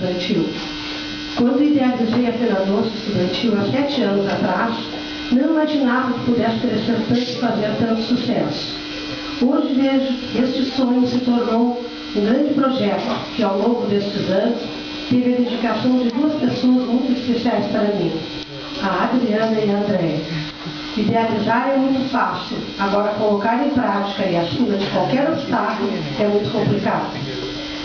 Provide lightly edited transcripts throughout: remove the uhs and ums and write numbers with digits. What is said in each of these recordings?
estudantil. Quando idealizei a Feira Doce Estudantil há 7 anos atrás, não imaginava que pudesse crescer tanto e fazer tanto sucesso. Hoje vejo que este sonho se tornou um grande projeto que, ao longo destes anos, teve a dedicação de 2 pessoas muito especiais para mim, a Adriana e a Andréia. Idealizar é muito fácil, agora colocar em prática e acima de qualquer obstáculo é muito complicado.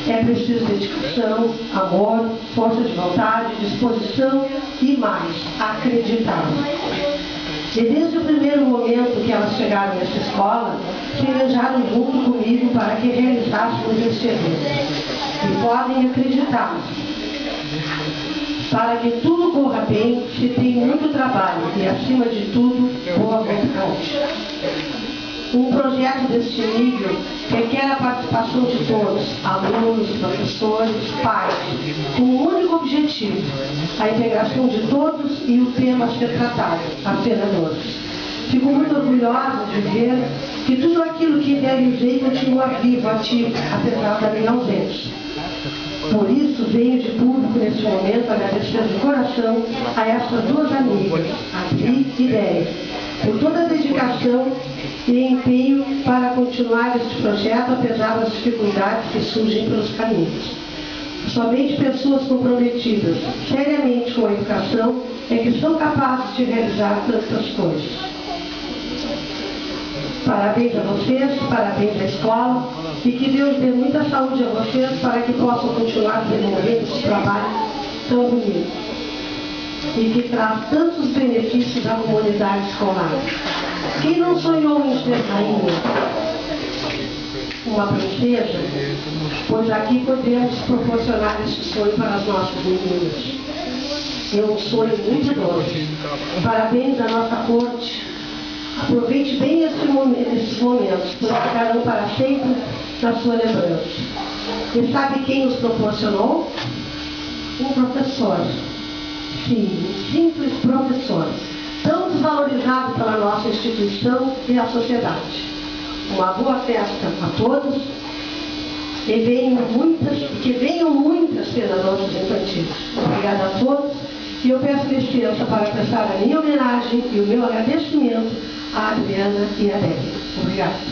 É preciso dedicação, amor, força de vontade, disposição e mais, acreditar. E desde o primeiro momento que elas chegaram nessa escola, pelejaram junto comigo para que realizássemos este evento. E podem acreditar, para que tudo corra bem, se tem muito trabalho e, acima de tudo, boa vontade. Um projeto deste nível requer a participação de todos, alunos, professores, pais, com um único objetivo, a integração de todos e o tema a ser tratado, a Feira Doce. Fico muito orgulhosa de ver que tudo aquilo que idealizei continua vivo, ativo, apesar da minha ausência. Por isso, venho de público neste momento agradecer de coração a essas 2 amigas, a Adri e Déia, por toda a dedicação e empenho para continuar este projeto, apesar das dificuldades que surgem pelos caminhos. Somente pessoas comprometidas seriamente com a educação é que são capazes de realizar tantas coisas. Parabéns a vocês, parabéns à escola, e que Deus dê muita saúde a vocês para que possam continuar desenvolvendo esse trabalho tão bonito e que traz tantos benefícios à comunidade escolar. Quem não sonhou em ser rainha, uma princesa, pois aqui podemos proporcionar esse sonho para as nossas meninas. É um sonho muito doce. Parabéns à nossa corte. Aproveite bem esses momentos, pois ficarão para sempre na sua lembrança. E sabe quem nos proporcionou? Um professor. Sim, um simples professor, tão desvalorizado pela nossa instituição e a sociedade. Uma boa festa a todos e que venham muitas Feiras Doces infantis. Obrigada a todos e eu peço licença para prestar a minha homenagem e o meu agradecimento à Adriana e à Déia. Obrigada.